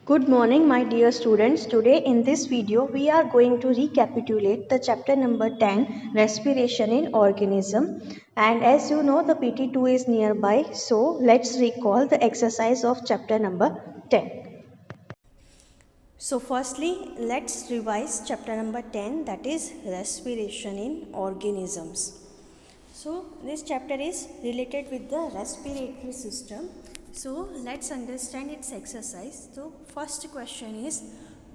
Good morning, my dear students. Today in this video, we are going to recapitulate the chapter number 10, Respiration in Organism. And as you know, the PT2 is nearby. So let's recall the exercise of chapter number 10. So firstly, let's revise chapter number 10, that is Respiration in Organisms. So this chapter is related with the respiratory system. So let's understand its exercise. So first question is,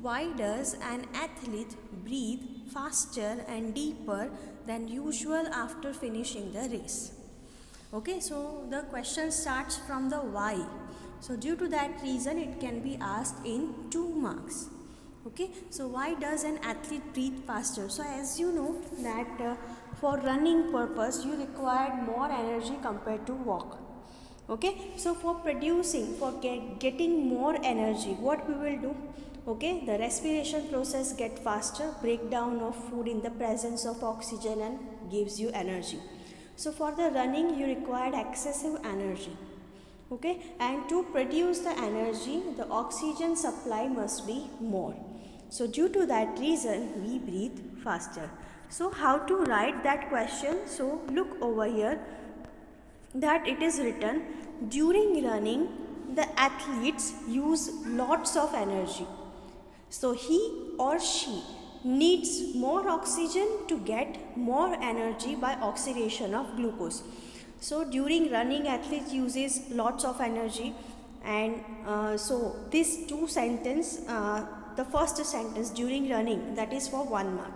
why does an athlete breathe faster and deeper than usual after finishing the race? Okay, so the question starts from the why. So due to that reason, it can be asked in 2 marks. Okay, so why does an athlete breathe faster? So as you know that for running purpose you required more energy compared to walk. Okay, so for getting more energy, what we will do? Okay, the respiration process get faster, breakdown of food in the presence of oxygen and gives you energy. So for the running you required excessive energy. Okay, and to produce the energy the oxygen supply must be more. So due to that reason we breathe faster. So how to write that question? So look over here that it is written, during running the athletes use lots of energy. So he or she needs more oxygen to get more energy by oxidation of glucose. So during running athlete uses lots of energy, and so this two sentence, the first sentence during running, that is for 1 mark,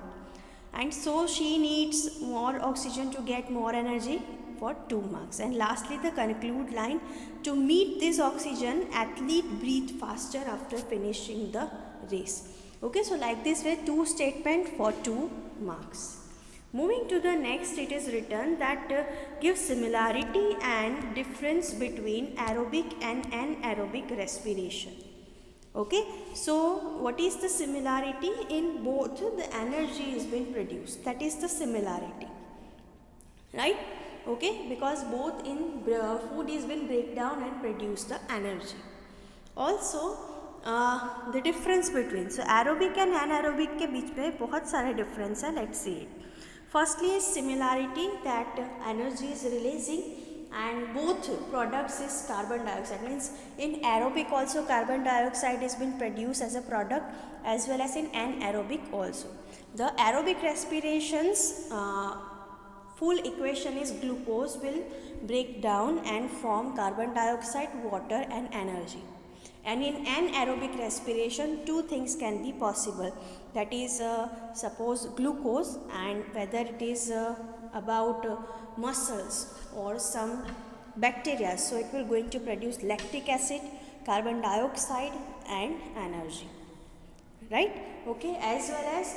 and so she needs more oxygen to get more energy for 2 marks. And lastly the conclude line, to meet this oxygen athlete breathe faster after finishing the race. Okay, so like this way 2 statement for 2 marks. Moving to the next, it is written that give similarity and difference between aerobic and anaerobic respiration. Okay, so what is the similarity? In both the energy is being produced, that is the similarity, right? Okay, because both in food is been break down and produce the energy. Also the difference between, so aerobic and anaerobic के बीच में बहुत सारे difference है. Let's see it. Firstly is similarity, that energy is releasing and both products is carbon dioxide. Means in aerobic also carbon dioxide is been produced as a product, as well as in anaerobic also. The aerobic respirations full equation is glucose will break down and form carbon dioxide, water and energy. And in anaerobic respiration, 2 things can be possible. That is, suppose glucose, and whether it is about muscles or some bacteria. So it will going to produce lactic acid, carbon dioxide and energy. Right? Okay, as well as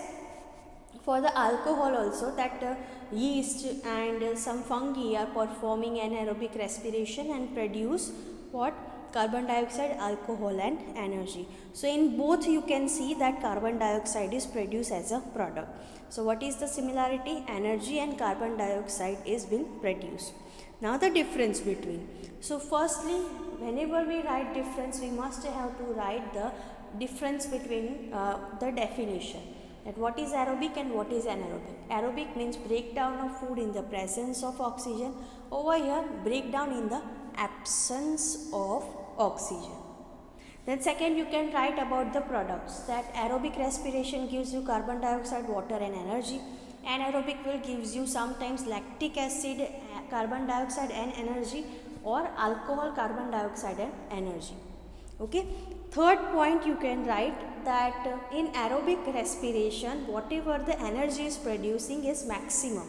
for the alcohol also, that yeast and some fungi are performing anaerobic respiration and produce what? Carbon dioxide, alcohol and energy. So in both you can see that carbon dioxide is produced as a product. So what is the similarity? Energy and carbon dioxide is being produced. Now the difference between. So firstly, whenever we write difference, we must have to write the difference between the definition. That what is aerobic and what is anaerobic. Aerobic means breakdown of food in the presence of oxygen. Over here, breakdown in the absence of oxygen. Then second, you can write about the products, that aerobic respiration gives you carbon dioxide, water and energy. Anaerobic will gives you sometimes lactic acid, carbon dioxide and energy, or alcohol, carbon dioxide and energy. Okay. Third point you can write that in aerobic respiration whatever the energy is producing is maximum,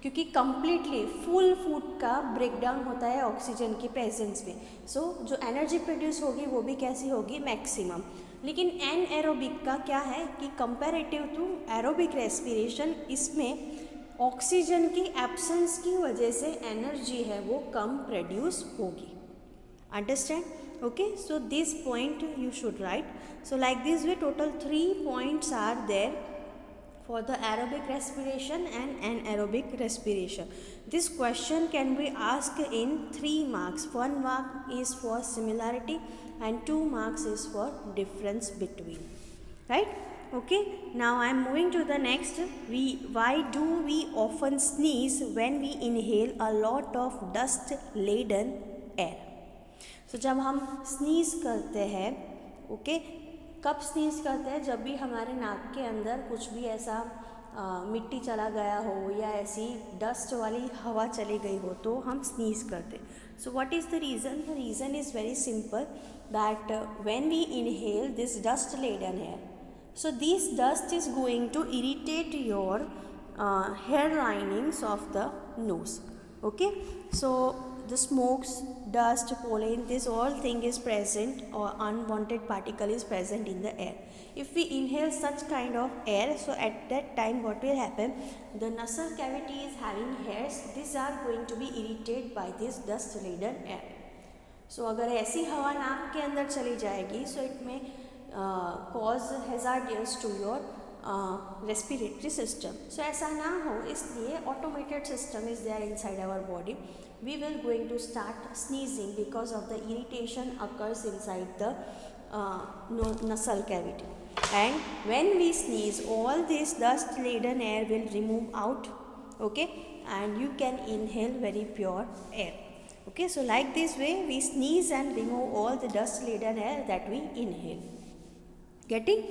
क्योंकि completely full food का breakdown होता है oxygen की presence में. सो जो energy produce होगी वो भी कैसी होगी? मैक्सिमम. लेकिन एन एरोबिक का क्या है कि कंपैरेटिव टू एरोबिक रेस्पिरेशन इसमें ऑक्सीजन की एब्सेंस की वजह से एनर्जी है वो कम प्रोड्यूस होगी. Understand? Okay, so this point you should write. So like this way total 3 points are there for the aerobic respiration and anaerobic respiration. This question can be asked in 3 marks. 1 mark is for similarity and 2 marks is for difference between. Right? Okay, now I am moving to the next. Why do we often sneeze when we inhale a lot of dust laden air? So जब हम sneeze करते हैं, okay, कब sneeze करते हैं? जब भी हमारे नाक के अंदर कुछ भी ऐसा मिट्टी चला गया हो या ऐसी डस्ट वाली हवा चली गई हो तो हम स्नीज करते. So what is the reason? The reason is very simple that when we inhale this dust laden air, so this dust is going to irritate your hair linings of the nose. Okay, so the smokes, dust, pollen, this all thing is present or unwanted particle is present in the air. If we inhale such kind of air, so at that time what will happen? The nasal cavity is having hairs, these are going to be irritated by this dust laden air. So अगर ऐसी हवा नाक के अंदर चली जाएगी so it may cause hazardous to your respiratory system. So ऐसा ना हो इसलिए automated system is there inside our body. We will going to start sneezing because of the irritation occurs inside the nasal cavity, and when we sneeze all this dust laden air will remove out. Okay, and you can inhale very pure air. Okay, so like this way we sneeze and remove all the dust laden air that we inhale. Getting?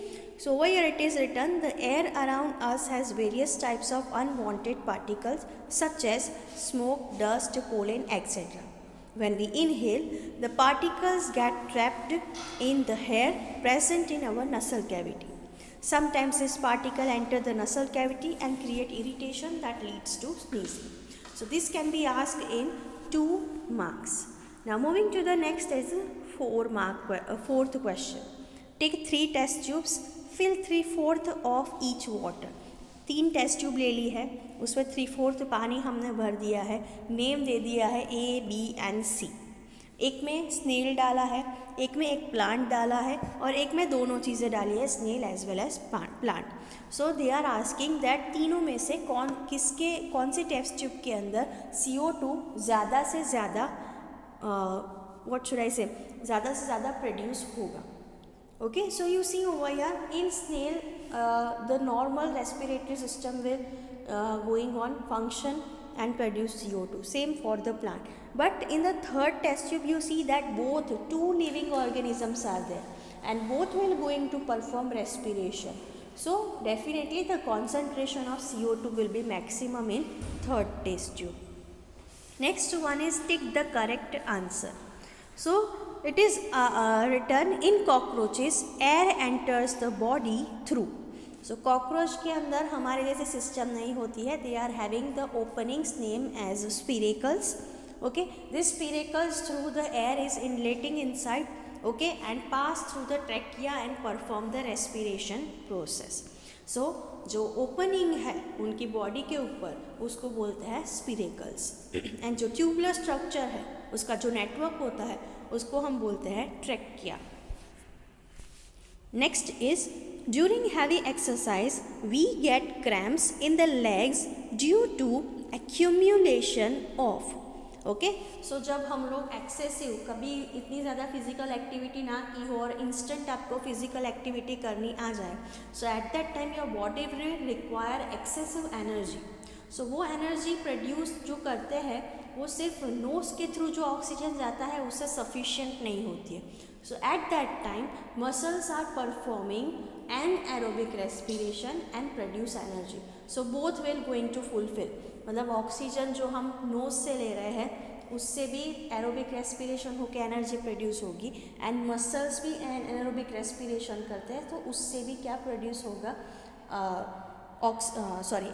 So over here it is written, the air around us has various types of unwanted particles such as smoke, dust, pollen, etc. When we inhale, the particles get trapped in the hair present in our nasal cavity. Sometimes this particle enter the nasal cavity and create irritation that leads to sneezing. So this can be asked in 2 marks. Now moving to the next is fourth question. Take 3 test tubes, fill 3/4 of each water. 3 test tube ले ली है, उसमें 3/4 पानी हमने भर दिया है, name दे दिया है A, B and C. एक में स्नेल डाला है, एक में एक प्लांट डाला है और एक में दोनों चीज़ें डाली है, snail as well as plant. So they are asking that तीनों में से कौन से टेस्ट ट्यूब के अंदर CO2 ज़्यादा से ज़्यादा व्हाट शुड आई से ज़्यादा से ज़्यादा प्रोड्यूस होगा. Okay, so you see over here in snail the normal respiratory system will going on function and produce CO2. Same for the plant. But in the third test tube you see that both 2 living organisms are there and both will going to perform respiration. So definitely the concentration of CO2 will be maximum in third test tube. Next one is tick the correct answer. So it is written in cockroaches air enters the body through. So cockroach के अंदर हमारे जैसे system नहीं होती है. They are having the openings name as spiracles. Okay, this spiracles through the air is inletting inside. Okay, and pass through the trachea and perform the respiration process. So जो opening है उनकी body के ऊपर उसको बोलते हैं स्पिरेकल्स and जो tubular structure है उसका जो नेटवर्क होता है उसको हम बोलते हैं trachea. Next is during heavy exercise we get cramps in the legs due to accumulation of. Okay, so जब हम लोग एक्सेसिव कभी इतनी ज़्यादा फिजिकल एक्टिविटी ना की हो और इंस्टेंट आपको फिजिकल एक्टिविटी करनी आ जाए, so at that time your body will require excessive energy. So वो एनर्जी प्रोड्यूस जो करते हैं वो सिर्फ नोज के थ्रू जो ऑक्सीजन जाता है उससे सफिशिएंट नहीं होती है. So at that time muscles are performing an aerobic respiration and produce energy. So both will going to fulfil. मतलब ऑक्सीजन जो हम नोज से ले रहे हैं उससे भी एरोबिक रेस्पिरेशन होकर एनर्जी प्रोड्यूस होगी एंड मसल्स भी एरोबिक रेस्पिरेशन करते हैं तो उससे भी क्या प्रोड्यूस होगा,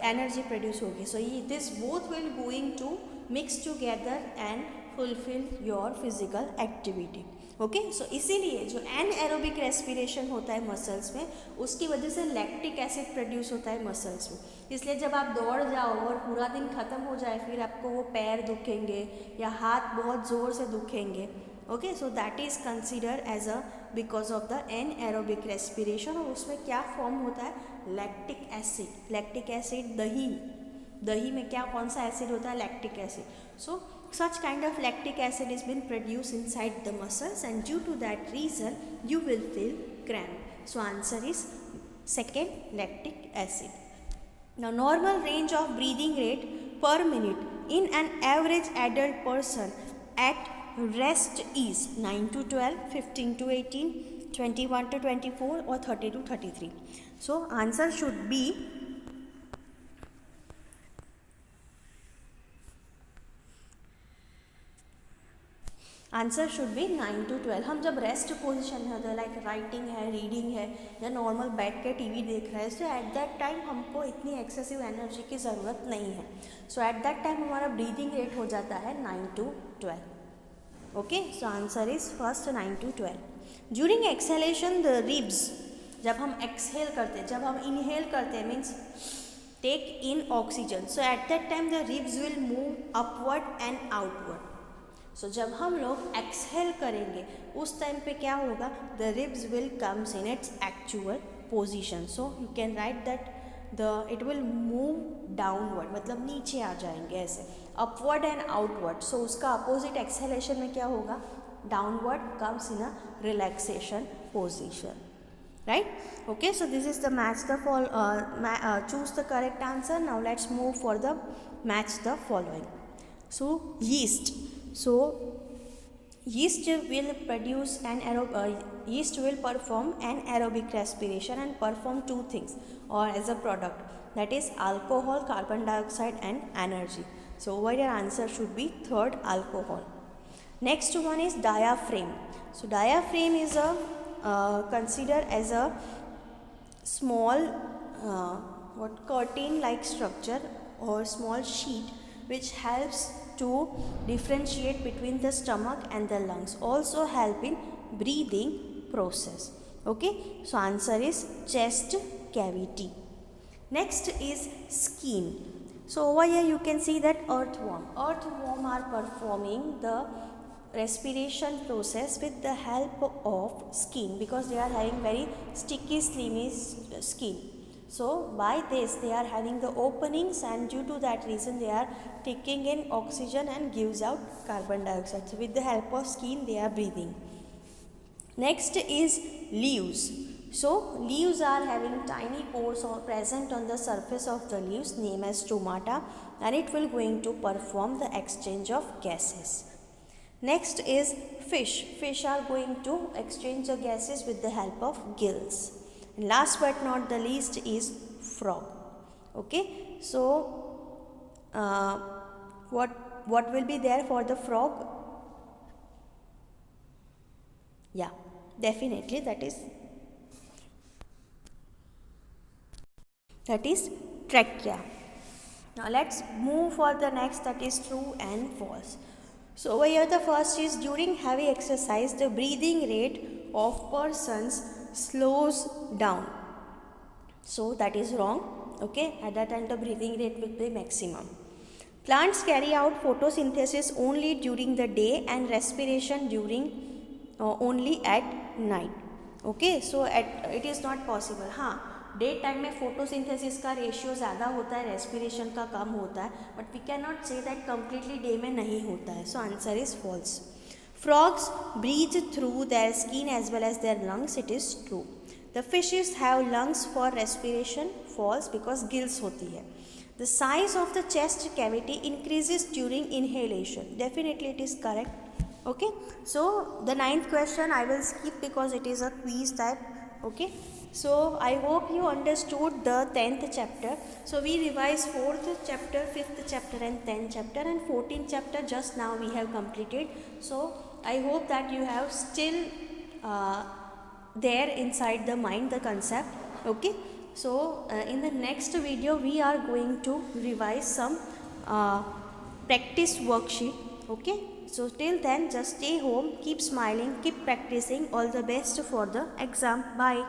एनर्जी प्रोड्यूस होगी. So this both will going to mix together and fulfil your physical activity. Okay, so इसीलिए जो एनएरोबिक रेस्पिरेशन होता है मसल्स में उसकी वजह से लैक्टिक एसिड प्रोड्यूस होता है मसल्स में. इसलिए जब आप दौड़ जाओ और पूरा दिन ख़त्म हो जाए फिर आपको वो पैर दुखेंगे या हाथ बहुत ज़ोर से दुखेंगे. Okay, so that is consider as a because of the anaerobic respiration. और उसमें क्या फॉर्म होता है, लैक्टिक एसिड। लैक्टिक एसिड दही, दही में क्या कौन सा एसिड होता है, lactic acid. So such kind of lactic acid is been produced inside the muscles, and due to that reason you will feel cramp. So answer is second, lactic acid. Now normal range of breathing rate per minute in an average adult person at rest is 9 to 12, 15 to 18, 21 to 24 or 30 to 33. So answer should be answer should be 9 to 12। हम जब rest position में होते हैं, like writing है, reading है, या normal बैठ के टीवी देख रहे हैं, सो एट दैट टाइम हमको इतनी एक्सेसिव एनर्जी की ज़रूरत नहीं है। सो एट दैट टाइम हमारा ब्रीदिंग रेट हो जाता है 9 to 12। Okay, so answer is first 9 to 12। During exhalation the ribs, जब हम एक्सहेल करते हैं, जब हम इनहेल करते हैं means take in oxygen, so at that time the ribs will move upward and outward. So जब हम लोग एक्सहेल करेंगे उस टाइम पे क्या होगा, the ribs will comes in its actual position. So you can write that the it will move downward, मतलब नीचे आ जाएंगे ऐसे, अपवर्ड एंड आउटवर्ड। सो उसका अपोजिट एक्सहेलेशन में क्या होगा, downward comes in a relaxation position, right? Okay, so this is the match the choose the correct answer. Now let's move for the match the following. So yeast, so yeast will produce yeast will perform anaerobic respiration and perform two things or as a product, that is alcohol, carbon dioxide and energy. So over your answer should be third, alcohol. Next one is diaphragm. So diaphragm is a considered as a small curtain like structure or small sheet which helps to differentiate between the stomach and the lungs, also help in breathing process. Okay, so answer is chest cavity. Next is skin. So over here you can see that earthworm are performing the respiration process with the help of skin, because they are having very sticky slimy skin. So by this they are having the openings, and due to that reason they are taking in oxygen and gives out carbon dioxide. So with the help of skin they are breathing. Next is leaves. So leaves are having tiny pores or present on the surface of the leaves named as stomata, and it will going to perform the exchange of gases. Next is fish. Fish are going to exchange the gases with the help of gills. And last but not the least is frog. Okay, so what will be there for the frog? Yeah, definitely that is trachea. Now let's move for the next, that is true and false. So over here the first is, during heavy exercise the breathing rate of persons slows down. So that is wrong. Okay, at that time the breathing rate will be maximum. Plants carry out photosynthesis only during the day and respiration during only at night. Okay, so it is not possible. हाँ, day time में photosynthesis का ratio ज़्यादा होता है, respiration का कम होता है, but we can not say that completely day में नहीं होता है. So answer is false. Frogs breathe through their skin as well as their lungs. It is true. The fishes have lungs for respiration. False, because gills होती है. The size of the chest cavity increases during inhalation. Definitely it is correct. Okay. So the 9th question I will skip because it is a quiz type. Okay. So I hope you understood the 10th chapter. So we revised 4th chapter, 5th chapter and 10th chapter, and 14th chapter just now we have completed. So I hope that you have still there inside the mind the concept. Okay. So in the next video we are going to revise some practice worksheet. Okay. So till then just stay home, keep smiling, keep practicing. All the best for the exam. Bye.